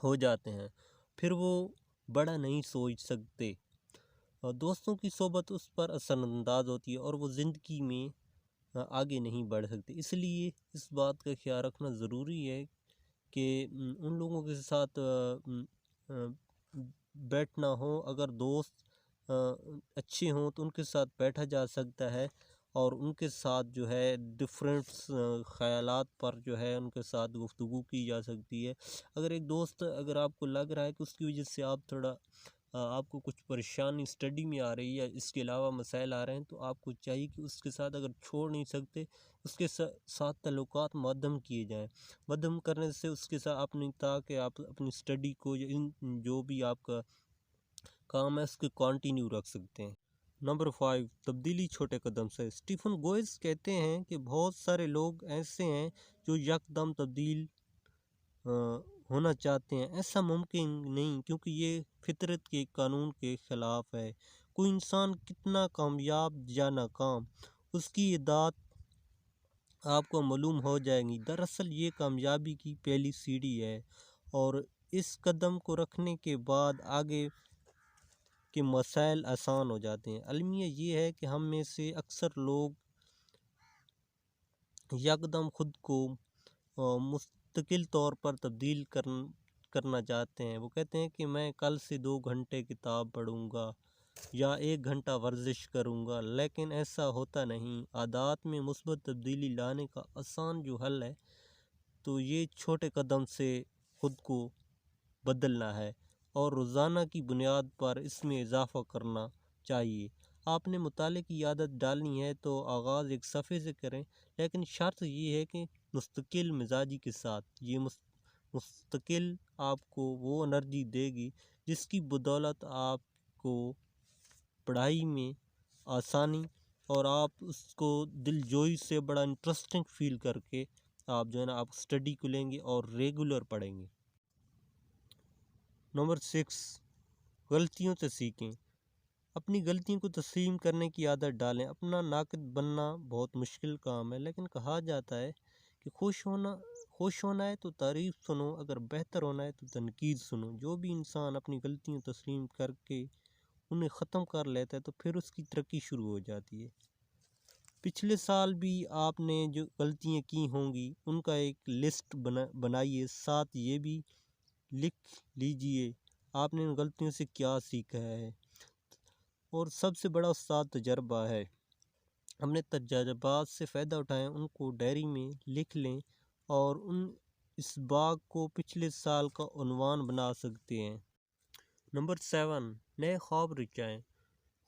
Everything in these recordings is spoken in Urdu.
ہو جاتے ہیں، پھر وہ بڑا نہیں سوچ سکتے، اور دوستوں کی صحبت اس پر اثر انداز ہوتی ہے اور وہ زندگی میں آگے نہیں بڑھ سکتے۔ اس لیے اس بات کا خیال رکھنا ضروری ہے کہ ان لوگوں کے ساتھ بیٹھنا ہو، اگر دوست اچھے ہوں تو ان کے ساتھ بیٹھا جا سکتا ہے، اور ان کے ساتھ جو ہے ڈفرینٹ خیالات پر جو ہے ان کے ساتھ گفتگو کی جا سکتی ہے۔ اگر ایک دوست، اگر آپ کو لگ رہا ہے کہ اس کی وجہ سے آپ کو کچھ پریشانی اسٹڈی میں آ رہی ہے یا اس کے علاوہ مسائل آ رہے ہیں، تو آپ کو چاہیے کہ اس کے ساتھ، اگر چھوڑ نہیں سکتے، اس کے ساتھ تعلقات مدھم کیے جائیں۔ مدھم کرنے سے اس کے ساتھ تاکہ آپ اپنی اسٹڈی کو یا جو بھی آپ کا کام ہے اس کو کنٹینیو رکھ سکتے ہیں۔ نمبر 5، تبدیلی چھوٹے قدم سے۔ اسٹیفن گوئز کہتے ہیں کہ بہت سارے لوگ ایسے ہیں جو یکدم تبدیل ہونا چاہتے ہیں۔ ایسا ممکن نہیں، کیونکہ یہ فطرت کے قانون کے خلاف ہے۔ کوئی انسان کتنا کامیاب یا ناکام، اس کی اعداد آپ کو معلوم ہو جائے گی۔ دراصل یہ کامیابی کی پہلی سیڑھی ہے، اور اس قدم کو رکھنے کے بعد آگے کے مسائل آسان ہو جاتے ہیں۔ المیہ یہ ہے کہ ہم میں سے اکثر لوگ یکدم خود کو مستقل طور پر تبدیل کرنا چاہتے ہیں۔ وہ کہتے ہیں کہ میں کل سے 2 گھنٹے کتاب پڑھوں گا یا 1 گھنٹہ ورزش کروں گا، لیکن ایسا ہوتا نہیں۔ عادات میں مثبت تبدیلی لانے کا آسان جو حل ہے، تو یہ چھوٹے قدم سے خود کو بدلنا ہے، اور روزانہ کی بنیاد پر اس میں اضافہ کرنا چاہیے۔ آپ نے مطالعے کی عادت ڈالنی ہے تو آغاز ایک صفحے سے کریں، لیکن شرط یہ ہے کہ مستقل مزاجی کے ساتھ۔ یہ مستقل آپ کو وہ انرجی دے گی جس کی بدولت آپ کو پڑھائی میں آسانی، اور آپ اس کو دل جوئی سے بڑا انٹرسٹنگ فیل کر کے آپ جو ہے نا آپ اسٹڈی کو لیں گے اور ریگولر پڑھیں گے۔ نمبر 6، غلطیوں سے سیکھیں۔ اپنی غلطیوں کو تسلیم کرنے کی عادت ڈالیں۔ اپنا ناقد بننا بہت مشکل کام ہے، لیکن کہا جاتا ہے کہ خوش ہونا ہے تو تعریف سنو، اگر بہتر ہونا ہے تو تنقید سنو۔ جو بھی انسان اپنی غلطیوں تسلیم کر کے انہیں ختم کر لیتا ہے تو پھر اس کی ترقی شروع ہو جاتی ہے۔ پچھلے سال بھی آپ نے جو غلطیاں کی ہوں گی ان کا ایک لسٹ بنائیے، ساتھ یہ بھی لکھ لیجئے آپ نے ان غلطیوں سے کیا سیکھا ہے۔ اور سب سے بڑا استاد تجربہ ہے۔ اپنے تجربات سے فائدہ اٹھائیں، ان کو ڈائری میں لکھ لیں، اور اس باغ کو پچھلے سال کا عنوان بنا سکتے ہیں۔ نمبر 7، نئے خواب رچائیں۔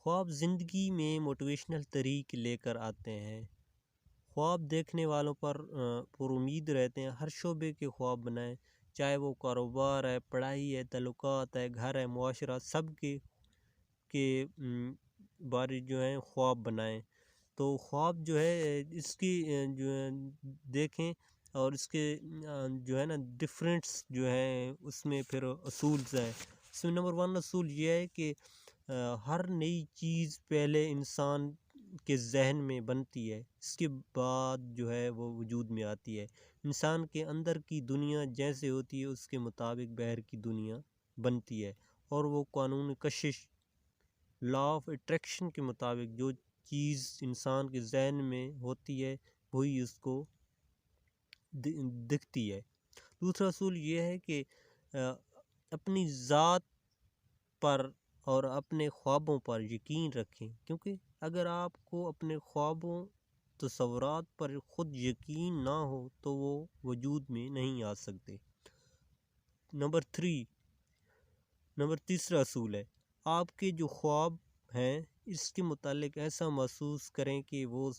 خواب زندگی میں موٹیویشنل طریق لے کر آتے ہیں۔ خواب دیکھنے والوں پر امید رہتے ہیں۔ ہر شعبے کے خواب بنائیں، چاہے وہ کاروبار ہے، پڑھائی ہے، تعلقات ہے، گھر ہے، معاشرہ، سب کے بارے جو ہیں خواب بنائیں۔ تو خواب جو ہے اس کی جو ہے دیکھیں، اور اس کے جو ہے نا ڈفرینٹس جو ہیں اس میں پھر اصول ہیں۔ اس میں نمبر 1 اصول یہ ہے کہ ہر نئی چیز پہلے انسان کے ذہن میں بنتی ہے، اس کے بعد جو ہے وہ وجود میں آتی ہے۔ انسان کے اندر کی دنیا جیسے ہوتی ہے اس کے مطابق باہر کی دنیا بنتی ہے، اور وہ قانون کشش، لا آف اٹریکشن کے مطابق جو چیز انسان کے ذہن میں ہوتی ہے وہی اس کو دکھتی ہے۔ دوسرا اصول یہ ہے کہ اپنی ذات پر اور اپنے خوابوں پر یقین رکھیں، کیونکہ اگر آپ کو اپنے خوابوں، تصورات پر خود یقین نہ ہو تو وہ وجود میں نہیں آ سکتے۔ تیسرا اصول ہے، آپ کے جو خواب ہیں اس کے متعلق ایسا محسوس کریں کہ وہ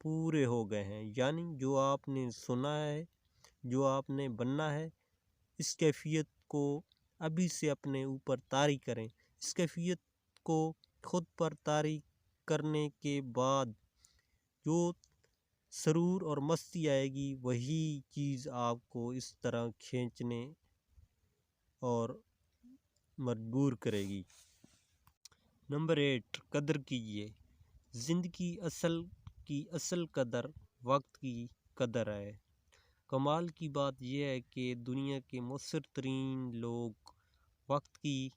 پورے ہو گئے ہیں، یعنی جو آپ نے سنا ہے، جو آپ نے بننا ہے، اس کیفیت کو ابھی سے اپنے اوپر طاری کریں۔ اس کیفیت کو خود پر طاری کرنے کے بعد جو سرور اور مستی آئے گی وہی چیز آپ کو اس طرح کھینچنے اور مجبور کرے گی۔ نمبر 8، قدر کیجئے۔ زندگی کی اصل قدر وقت کی قدر ہے۔ کمال کی بات یہ ہے کہ دنیا کے مؤثر ترین لوگ وقت کی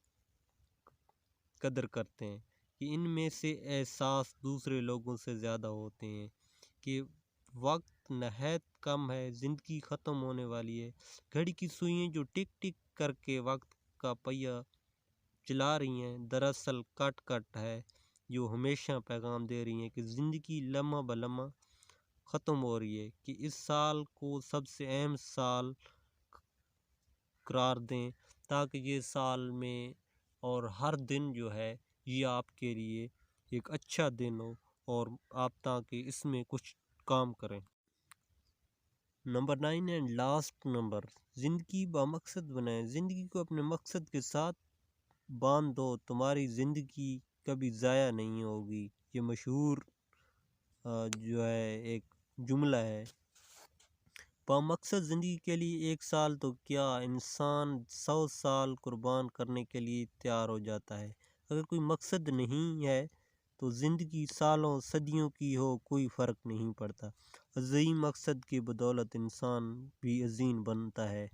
قدر کرتے ہیں، کہ ان میں سے احساس دوسرے لوگوں سے زیادہ ہوتے ہیں کہ وقت نہایت کم ہے، زندگی ختم ہونے والی ہے۔ گھڑی کی سوئیاں جو ٹک ٹک کر کے وقت کا پہیہ چلا رہی ہیں، دراصل کٹ کٹ ہے جو ہمیشہ پیغام دے رہی ہیں کہ زندگی لمحہ بلمحہ ختم ہو رہی ہے، کہ اس سال کو سب سے اہم سال قرار دیں تاکہ یہ سال میں اور ہر دن جو ہے یہ آپ کے لیے ایک اچھا دن ہو اور آپ تاکہ اس میں کچھ کام کریں۔ نمبر 9 اینڈ لاسٹ نمبر، زندگی بامقصد بنائیں۔ زندگی کو اپنے مقصد کے ساتھ باندھ دو، تمہاری زندگی کبھی ضائع نہیں ہوگی۔ یہ مشہور جو ہے ایک جملہ ہے۔ بامقصد زندگی کے لیے ایک سال تو کیا، انسان 100 سال قربان کرنے کے لیے تیار ہو جاتا ہے۔ اگر کوئی مقصد نہیں ہے تو زندگی سالوں صدیوں کی ہو کوئی فرق نہیں پڑتا۔ عظیم مقصد کی بدولت انسان بھی عظیم بنتا ہے۔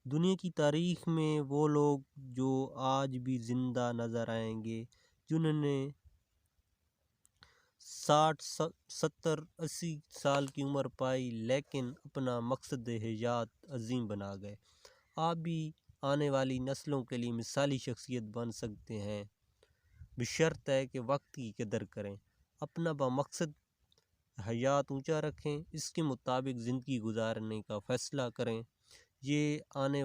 دنیا کی تاریخ میں وہ لوگ جو آج بھی زندہ نظر آئیں گے جنہوں نے 60 70 80 سال کی عمر پائی لیکن اپنا مقصد حیات عظیم بنا گئے۔ آپ بھی آنے والی نسلوں کے لیے مثالی شخصیت بن سکتے ہیں، بشرط ہے کہ وقت کی قدر کریں، اپنا بامقصد حیات اونچا رکھیں، اس کے مطابق زندگی گزارنے کا فیصلہ کریں۔ یہ آنے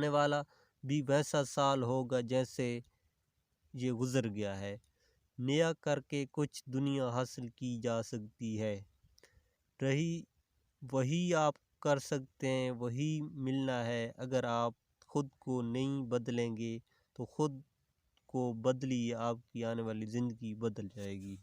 والا بھی ویسا سال ہوگا جیسے یہ گزر گیا ہے۔ نیا کر کے کچھ دنیا حاصل کی جا سکتی ہے، وہی آپ کر سکتے ہیں، وہی ملنا ہے۔ اگر آپ خود کو نہیں بدلیں گے تو خود کو بدلیے، آپ کی آنے والی زندگی بدل جائے گی۔